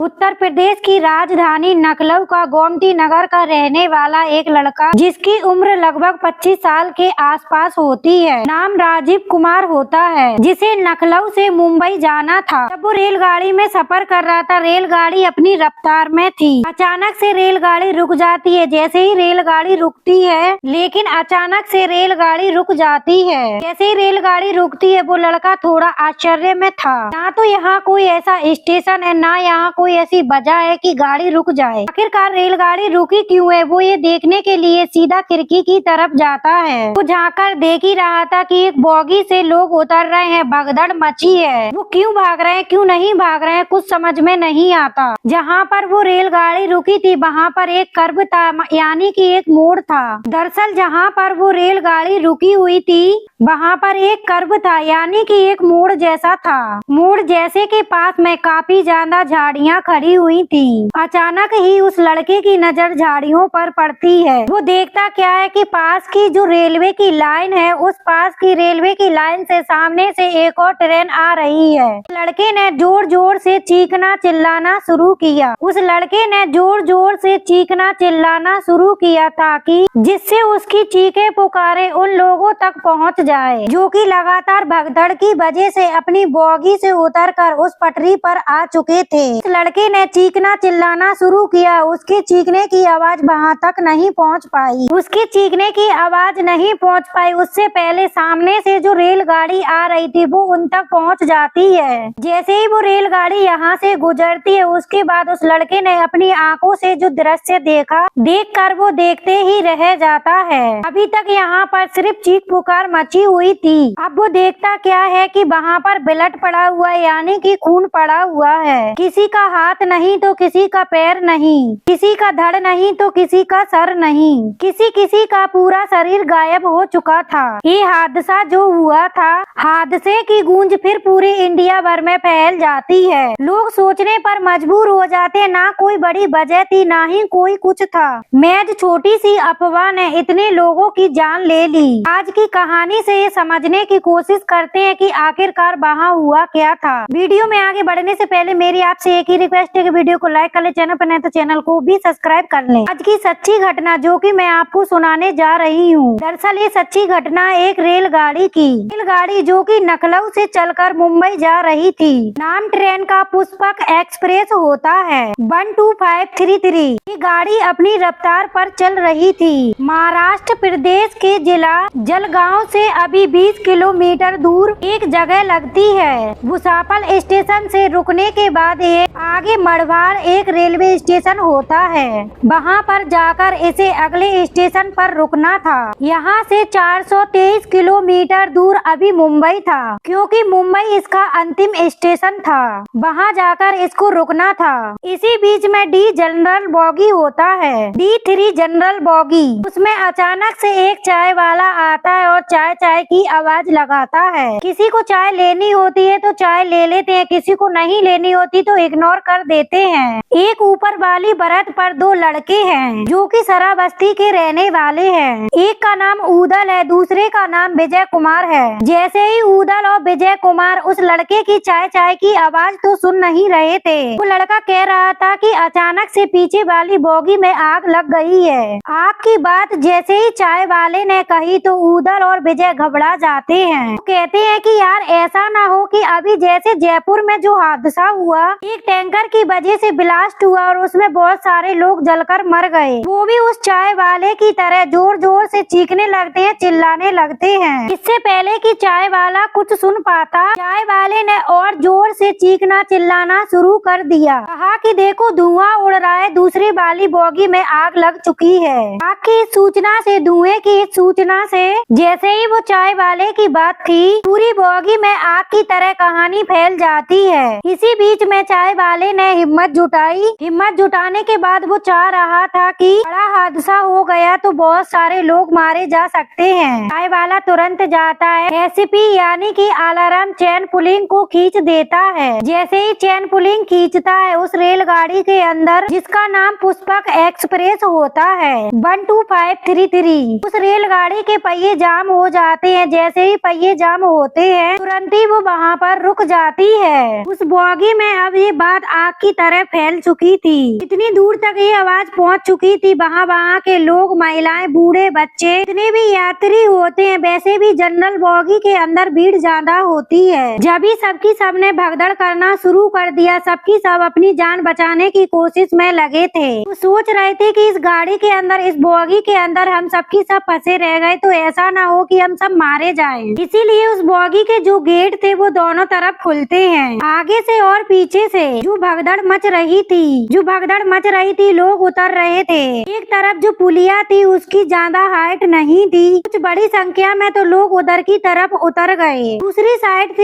उत्तर प्रदेश की राजधानी लखनऊ का गोमती नगर का रहने वाला एक लड़का जिसकी उम्र लगभग 25 साल के आसपास होती है, नाम राजीव कुमार होता है, जिसे लखनऊ से मुंबई जाना था। जब वो रेलगाड़ी में सफर कर रहा था, रेलगाड़ी अपनी रफ्तार में थी। अचानक से रेलगाड़ी रुक जाती है। जैसे ही रेलगाड़ी रुकती है, लेकिन अचानक से रेलगाड़ी रुक जाती है। जैसे ही रेलगाड़ी रुकती है, वो लड़का थोड़ा आश्चर्य में था। ना तो यहाँ कोई ऐसा स्टेशन है, ना यहाँ कोई ऐसी वजह है कि गाड़ी रुक जाए। आखिरकार रेलगाड़ी रुकी क्यों है, वो ये देखने के लिए सीधा खिड़की की तरफ जाता है। वो झांककर देख ही रहा था कि एक बोगी से लोग उतर रहे हैं, भगदड़ मची है। वो क्यों भाग रहे हैं, क्यों नहीं भाग रहे हैं, कुछ समझ में नहीं आता। जहाँ पर वो रेलगाड़ी रुकी थी, वहाँ पर एक कर्व था, यानी कि एक मोड़ था। दरअसल जहाँ पर वो रेलगाड़ी रुकी हुई थी, वहाँ पर एक कर्व था, यानी कि एक मोड़ जैसा था। मोड़ जैसे के पास में काफी ज्यादा झाड़ियाँ खड़ी हुई थी। अचानक ही उस लड़के की नजर झाड़ियों पर पड़ती है। वो देखता क्या है कि पास की जो रेलवे की लाइन है, उस पास की रेलवे की लाइन से सामने से एक और ट्रेन आ रही है। लड़के ने जोर जोर से चीखना चिल्लाना शुरू किया। उस लड़के ने जोर जोर से चीखना चिल्लाना शुरू किया ताकि जिससे उसकी चीखें पुकारे उन लोगों तक पहुंच जाए, जो कि लगातार भगदड़ की वजह से अपनी बोगी से उतरकर उस पटरी पर आ चुके थे। उस लड़के ने चीखना चिल्लाना शुरू किया। उसके चीखने की आवाज वहां तक नहीं पहुंच पाई। उसके चीखने की आवाज नहीं पहुंच पाई, उससे पहले सामने से जो रेलगाड़ी आ रही थी वो उन तक पहुंच जाती है। जैसे ही वो रेलगाड़ी यहाँ से गुजरती है, उसके बाद उस लड़के ने अपनी आंखों से जो दृश्य देखा, देखकर वो देखते ही रह जाता है। अभी तक यहाँ पर सिर्फ चीख पुकार मची हुई थी। अब वो देखता क्या है कि वहाँ पर ब्लड पड़ा हुआ है, यानी कि खून पड़ा हुआ है। किसी का हाथ नहीं तो किसी का पैर नहीं, किसी का धड़ नहीं तो किसी का सर नहीं, किसी का पूरा शरीर गायब हो चुका था। ये हादसा जो हुआ था, हादसे की गूंज फिर पूरे इंडिया भर में फैल जाती है। लोग सोचने पर मजबूर हो जाते हैं, ना कोई बड़ी वजह थी, ना ही कोई कुछ था। महज छोटी सी अफवाह ने इतने लोगों की जान ले ली। आज की कहानी से ये समझने की कोशिश करते हैं कि आखिरकार वहाँ हुआ क्या था। वीडियो में आगे बढ़ने से पहले मेरी आपसे एक ही रिक्वेस्ट है कि वीडियो को लाइक कर ले, चैनल पर नए तो चैनल को भी सब्सक्राइब कर लें। आज की सच्ची घटना जो कि मैं आपको सुनाने जा रही हूँ, दरअसल ये सच्ची घटना एक रेलगाड़ी की। रेलगाड़ी जो कि लखनऊ से चलकर मुंबई जा रही थी। नाम ट्रेन का पुष्पक एक्सप्रेस होता है, 12533। ये गाड़ी अपनी रफ्तार पर चल रही थी। महाराष्ट्र प्रदेश के जिला जलगांव से अभी 20 किलोमीटर दूर एक जगह लगती है। भुसावल स्टेशन से रुकने के बाद ये आगे मड़वाड़ एक रेलवे स्टेशन होता है। वहाँ पर जाकर इसे अगले स्टेशन पर रुकना था। यहाँ से 423 किलोमीटर दूर अभी मुंबई था, क्योंकि मुंबई इसका अंतिम स्टेशन था। वहाँ जाकर इसको रुकना था। इसी बीच में डी जनरल बोगी होता है, D3 जनरल बोगी। उसमें अचानक से एक चाय वाला आता है और चाय चाय की आवाज लगाता है। किसी को चाय लेनी होती है तो चाय ले लेते हैं, किसी को नहीं लेनी होती तो इग्नोर कर देते हैं। एक ऊपर वाली बरत पर दो लड़के हैं जो कि शराबस्ती के रहने वाले हैं। एक का नाम उदल है, दूसरे का नाम विजय कुमार है। जैसे ही उदल और विजय कुमार उस लड़के की चाय चाय की आवाज तो सुन नहीं रहे थे, वो लड़का कह रहा था कि अचानक से पीछे वाली बोगी में आग लग गई है। आग की बात जैसे ही चाय वाले ने कही तो उदल और विजय घबरा जाते हैं। तो कहते हैं कि यार ऐसा ना हो कि अभी जैसे जयपुर में जो हादसा हुआ, एक टैंकर की वजह से ब्लास्ट हुआ और उसमें बहुत सारे लोग जलकर मर गए, वो भी उस चाय वाले की तरह जोर जोर से चीखने लगते हैं, चिल्लाने लगते हैं। इससे पहले कि चाय वाला कुछ सुन पाता, चाय वाले ने और जोर से चीखना चिल्लाना शुरू कर दिया। कहा कि देखो धुआं उड़ रहा है, दूसरी वाली बोगी में आग लग चुकी है। आग की सूचना से, धुएं की सूचना से जैसे ही वो चाय वाले की बात थी, पूरी बोगी में आग की तरह कहानी फैल जाती है। इसी बीच में चाय वाले ने हिम्मत जुटाई। हिम्मत जुटाने के बाद वो चाह रहा था कि बड़ा हादसा हो गया तो बहुत सारे लोग मारे जा सकते हैं। चाय वाला तुरंत जाता है, एसपी यानी कि अलार्म चैन पुलिंग को खींच देता है। जैसे ही चैन पुलिंग खींचता है उस रेलगाड़ी के अंदर, जिसका नाम पुष्पक एक्सप्रेस होता है, 12533, उस रेलगाड़ी के पहिए जाम हो जाते हैं। जैसे ही पहिए जाम होते हैं, तुरंत ही वो वहाँ पर रुक जाती है। उस बोगी में अब ये बात आग की तरह फैल चुकी थी। इतनी दूर तक ये आवाज पहुंच चुकी थी। वहाँ के लोग, महिलाएं, बूढ़े, बच्चे, जितने भी यात्री होते हैं, वैसे भी जनरल बोगी के अंदर भीड़ ज्यादा होती है। जब ही सबकी सबने भगदड़ करना शुरू कर दिया। सबकी सब अपनी जान बचाने की कोशिश में लगे थे। वो सोच रहे थे कि इस गाड़ी के अंदर, इस बोगी के अंदर हम सबकी सब फंसे रह गए तो ऐसा ना हो कि हम सब मारे जाएं। इसीलिए उस बोगी के जो गेट थे वो दोनों तरफ खुलते हैं, आगे से और पीछे से। जो भगदड़ मच रही थी, लोग उतर रहे थे। एक तरफ जो पुलिया थी उसकी ज्यादा हाइट नहीं थी, कुछ बड़ी संख्या में तो लोग उधर की तरफ उतर गए।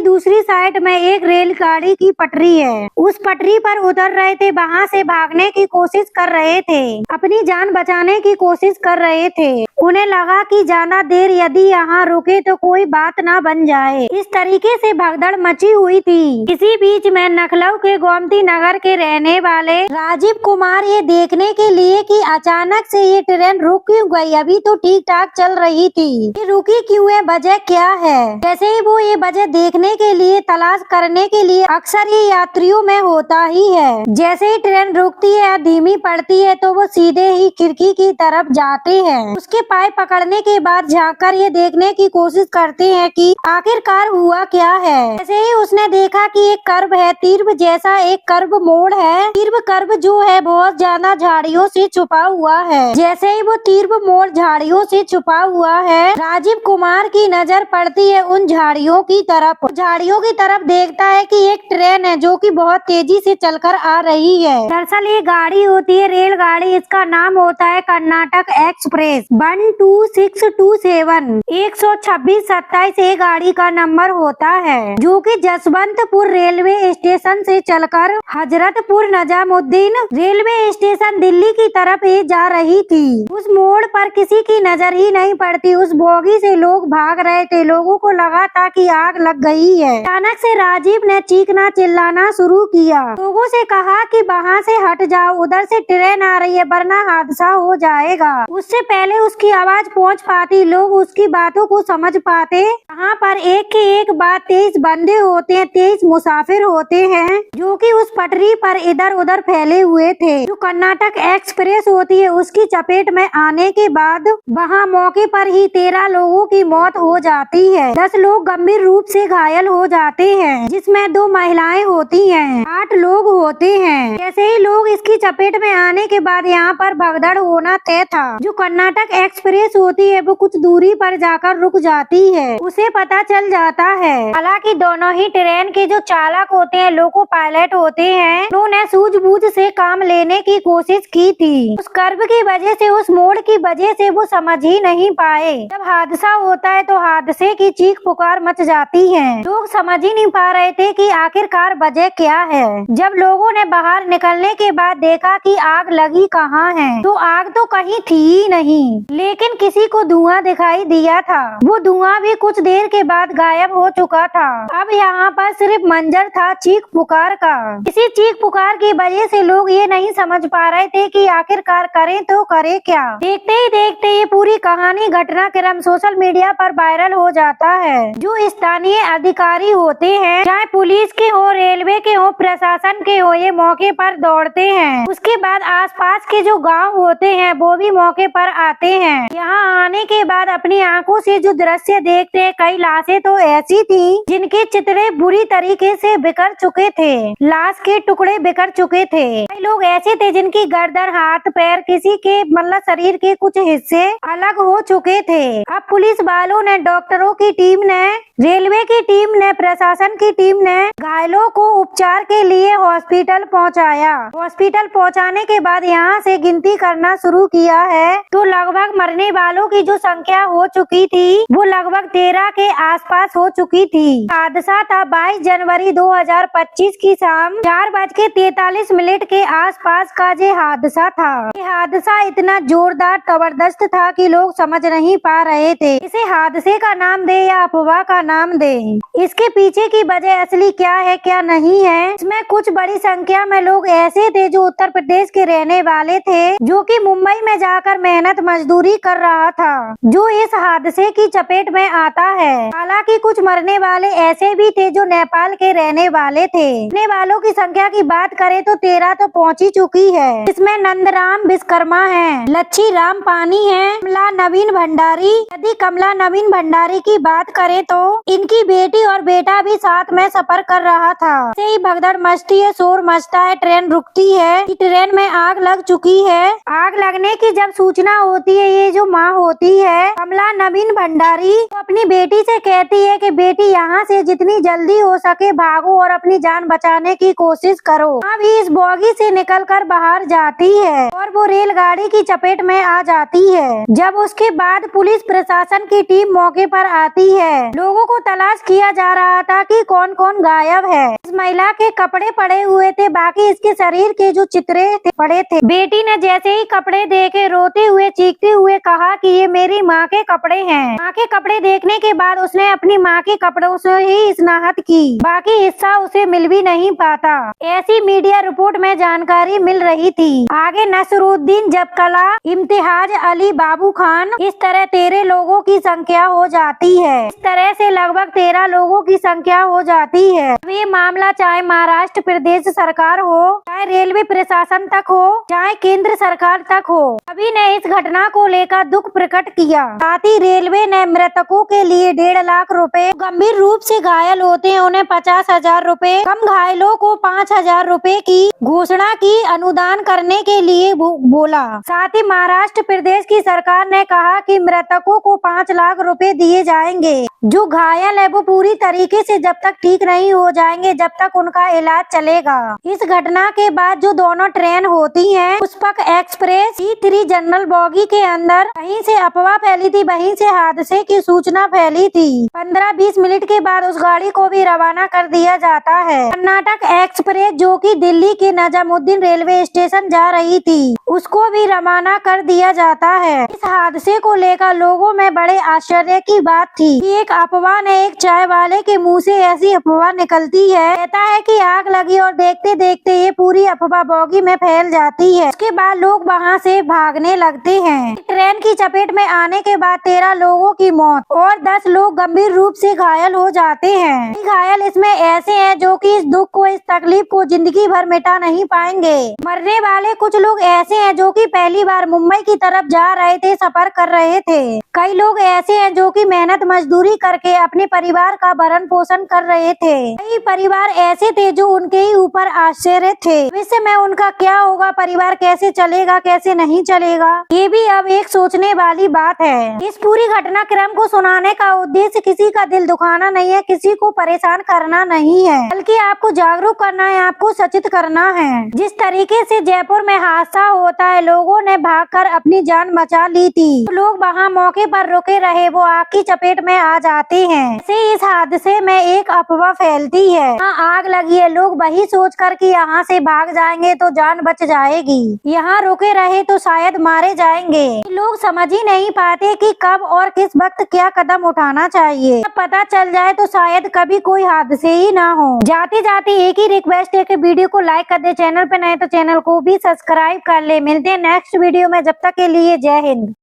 दूसरी साइड में एक रेलगाड़ी की पटरी है, उस पटरी पर उतर रहे थे। वहाँ से भागने की कोशिश कर रहे थे, अपनी जान बचाने की कोशिश कर रहे थे। उन्हें लगा कि ज्यादा देर यदि यहाँ रुके तो कोई बात ना बन जाए। इस तरीके से भगदड़ मची हुई थी। इसी बीच में लखनऊ के गोमती नगर के रहने वाले राजीव कुमार ये देखने के लिए कि अचानक से ये ट्रेन रुक क्यों गई। अभी तो ठीक ठाक चल रही थी, ये रुकी क्यों है, वजह क्या है। जैसे ही वो ये वजह देखने के लिए, तलाश करने के लिए अक्सर ये यात्रियों में होता ही है। जैसे ही ट्रेन रुकती है, धीमी पड़ती है, तो वो सीधे ही खिड़की की तरफ जाते हैं। उसके पाए पकड़ने के बाद झांककर ये देखने की कोशिश करते हैं कि आखिरकार हुआ क्या है। जैसे ही उसने देखा कि एक कर्व है, तीर जैसा एक कर्व मोड़ है। कर्व जो है बहुत ज्यादा झाड़ियों से छुपा हुआ है। जैसे ही वो तीर मोड़ झाड़ियों से छुपा हुआ है, राजीव कुमार की नजर पड़ती है उन झाड़ियों की तरफ देखता है कि एक ट्रेन है जो कि बहुत तेजी से चलकर आ रही है। दरअसल ये गाड़ी होती है रेलगाड़ी, इसका नाम होता है कर्नाटक एक्सप्रेस 12627। 12627 ये गाड़ी का नंबर होता है, जो कि जसवंतपुर रेलवे स्टेशन से चलकर हजरतपुर निजामुद्दीन रेलवे स्टेशन दिल्ली की तरफ ये जा रही थी। उस मोड़ पर किसी की नजर ही नहीं पड़ती। उस बोगी से लोग भाग रहे थे। लोगों को लगा था कि आग लग गई है। अचानक से राजीव ने चीखना चिल्लाना शुरू किया, लोगों से कहा कि वहाँ से हट जाओ, उधर से ट्रेन आ रही है वरना हादसा हो जाएगा। उससे पहले उसकी आवाज पहुँच पाती, लोग उसकी बातों को समझ पाते। वहाँ पर एक के एक बात 23 बंदे होते हैं, 23 मुसाफिर होते हैं जो कि उस पटरी पर इधर उधर फैले हुए थे। जो कर्नाटक एक्सप्रेस होती है उसकी चपेट में आने के बाद वहाँ मौके पर ही 13 लोगों की मौत हो जाती है। 10 लोग गंभीर रूप से घायल हो जाते हैं, जिसमें 2 महिलाएं होती हैं। 8 लोग होते हैं। जैसे ही लोग इसकी चपेट में आने के बाद यहाँ पर भगदड़ होना तय था। जो कर्नाटक एक्सप्रेस होती है वो कुछ दूरी पर जाकर रुक जाती है, उसे पता चल जाता है। हालांकि दोनों ही ट्रेन के जो चालक होते हैं, लोको पायलट होते हैं, उन्होंने सूझबूझ से काम लेने की कोशिश की थी। उस कर्व की वजह से, उस मोड़ की वजह से वो समझ ही नहीं पाए। जब हादसा होता है तो हादसे की चीख पुकार मच जाती है। लोग समझ ही नहीं पा रहे थे कि आखिरकार वजह क्या है। जब लोगों ने बाहर निकलने के बाद देखा कि आग लगी कहाँ है, तो आग तो कहीं थी ही नहीं, लेकिन किसी को धुआं दिखाई दिया था। वो धुआं भी कुछ देर के बाद गायब हो चुका था। अब यहाँ पर सिर्फ मंजर था चीख पुकार का। इसी चीख पुकार की वजह से लोग ये नहीं समझ पा रहे थे कि आखिरकार करें तो करें क्या। देखते ही देखते ये पूरी कहानी, घटनाक्रम सोशल मीडिया पर वायरल हो जाता है। जो स्थानीय अधिकारी होते हैं, चाहे पुलिस के हो, रेलवे के हो, प्रशासन के हो, ये मौके पर दौड़ते हैं। उसके बाद आसपास के जो गांव होते हैं वो भी मौके पर आते हैं। यहाँ आने के बाद अपनी आंखों से जो दृश्य देखते हैं, कई लाशें तो ऐसी थी जिनके चितड़े बुरी तरीके से बिखर चुके थे, लाश के टुकड़े बिखर चुके थे। कई लोग ऐसे थे जिनकी गर्दन, हाथ, पैर, किसी के मतलब शरीर के कुछ हिस्से अलग हो चुके थे। अब पुलिस वालों ने, डॉक्टरों की टीम ने, रेलवे की टीम ने, प्रशासन की टीम ने घायलों को उपचार के लिए हॉस्पिटल पहुंचाया। हॉस्पिटल पहुंचाने के बाद यहाँ से गिनती करना शुरू किया है तो लगभग मरने वालों की जो संख्या हो चुकी थी वो लगभग 13 के आसपास हो चुकी थी। हादसा था 22 जनवरी 2025 की शाम 4:43 के आसपास का ये हादसा था। ये हादसा इतना जोरदार, जबरदस्त था कि लोग समझ नहीं पा रहे थे इसे हादसे का नाम दे या अफवाह का नाम दे। इसके पीछे की वजह असली क्या है क्या नहीं है, इसमें कुछ बड़ी संख्या में लोग ऐसे थे जो उत्तर प्रदेश के रहने वाले थे, जो कि मुंबई में जाकर मेहनत मजदूरी मजदूरी कर रहा था, जो इस हादसे की चपेट में आता है। हालांकि कुछ मरने वाले ऐसे भी थे जो नेपाल के रहने वाले थे। मरने वालों की संख्या की बात करें तो 13 तो पहुंच ही चुकी है। इसमें नंदराम विश्वकर्मा है, लच्छी राम पानी है, कमला नवीन भंडारी। यदि कमला नवीन भंडारी की बात करें तो इनकी बेटी और बेटा भी साथ में सफर कर रहा था। ऐसे ही भगदड़ मचती है, शोर मचता है, ट्रेन रुकती है कि ट्रेन में आग लग चुकी है। आग लगने की जब सूचना होती है, ये जो माँ होती है कमला नवीन भंडारी, तो अपनी बेटी से कहती है कि बेटी यहाँ से जितनी जल्दी हो सके भागो और अपनी जान बचाने की कोशिश करो। अभी इस बोगी से निकलकर बाहर जाती है और वो रेलगाड़ी की चपेट में आ जाती है। जब उसके बाद पुलिस प्रशासन की टीम मौके पर आती है, लोगों को तलाश किया जा रहा था कि कौन कौन गायब है। इस महिला के कपड़े पड़े हुए थे, बाकी इसके शरीर के जो चित्रे पड़े थे। बेटी ने जैसे ही कपड़े देखे रोते हुए चीखते हुए कहा कि ये मेरी माँ के कपड़े हैं। माँ के कपड़े देखने के बाद उसने अपनी माँ के कपड़ों से ही स्नाहत की, बाकी हिस्सा उसे मिल भी नहीं पाता। ऐसी मीडिया रिपोर्ट में जानकारी मिल रही थी। आगे नसरुद्दीन जबकला, इम्तियाज अली, बाबू खान, इस तरह 13 लोगों की संख्या हो जाती है। इस तरह से लगभग 13 लोगों की संख्या हो जाती है। अब ये मामला चाहे महाराष्ट्र प्रदेश सरकार हो, चाहे रेलवे प्रशासन तक हो, चाहे केंद्र सरकार तक हो, सभी ने इस घटना को लेकर दुख प्रकट किया। साथ ही रेलवे ने मृतकों के लिए 1.5 लाख रुपए, गंभीर रूप से घायल होते हैं उन्हें 50,000 रुपए, कम घायलों को 5,000 रुपए की घोषणा की अनुदान करने के लिए बोला। साथ ही महाराष्ट्र प्रदेश की सरकार ने कहा कि मृतकों को 5 लाख रुपए दिए जाएंगे। जो घायल है वो पूरी तरीके से जब तक ठीक नहीं हो जाएंगे जब तक उनका इलाज चलेगा। इस घटना के बाद जो दोनों ट्रेन होती हैं, Pushpak express C3 general bogie के अंदर कहीं से अफवाह फैली थी, वहीं से हादसे की सूचना फैली थी। 15-20 मिनट के बाद उस गाड़ी को भी रवाना कर दिया जाता है। कर्नाटक एक्सप्रेस जो कि दिल्ली के निजामुद्दीन रेलवे स्टेशन जा रही थी, उसको भी रवाना कर दिया जाता है। इस हादसे को लेकर लोगों में बड़े आश्चर्य की बात थी कि एक अफवाह ने एक चाय वाले के मुंह से ऐसी अफवाह निकलती है, कहता है कि आग लगी और देखते देखते ये पूरी अफवाह बोगी में फैल जाती है। उसके बाद लोग वहाँ से भागने लगते हैं। ट्रेन की चपेट में आने के बाद 13 लोगों की मौत और 10 लोग गंभीर रूप से घायल हो जाते हैं। घायल इसमें ऐसे हैं जो कि इस दुख को, इस तकलीफ को जिंदगी भर मिटा नहीं पाएंगे। मरने वाले कुछ लोग ऐसे हैं जो कि पहली बार मुंबई की तरफ जा रहे थे, सफर कर रहे थे। कई लोग ऐसे हैं जो कि मेहनत मजदूरी करके अपने परिवार का भरण पोषण कर रहे थे। कई परिवार ऐसे थे जो उनके ही ऊपर आश्चर्य थे भविष्य में उनका क्या होगा, परिवार कैसे चलेगा, कैसे नहीं चलेगा, ये भी अब एक सोचने वाली बात है। इस पूरी घटनाक्रम को सुनाने का उद्देश्य किसी का दिल दुखाना नहीं है, किसी को परेशान करना नहीं है, बल्कि आपको जागरूक करना है, आपको सचेत करना है। जिस तरीके से जयपुर में हादसा होता है, लोगों ने भागकर अपनी जान बचा ली थी, तो लोग वहाँ मौके पर रुके रहे, वो आग की चपेट में आ जाते हैं। ऐसे इस हादसे में एक अफवाह फैलती है, यहाँ आग लगी है, लोग वही सोच कर कि यहाँ से भाग जाएंगे तो जान बच जाएगी, यहाँ रुके रहे तो शायद मारे जाएंगे। लोग समझ ही नहीं पाते कि कब और किस वक्त क्या कदम उठाना चाहिए। पता चल जाए तो शायद कभी कोई हादसे ही ना हो। जाते जाते एक ही रिक्वेस्ट है कि वीडियो को लाइक कर दे, चैनल पे नए तो चैनल को भी सब्सक्राइब कर ले। मिलते हैं नेक्स्ट वीडियो में, जब तक के लिए जय हिंद।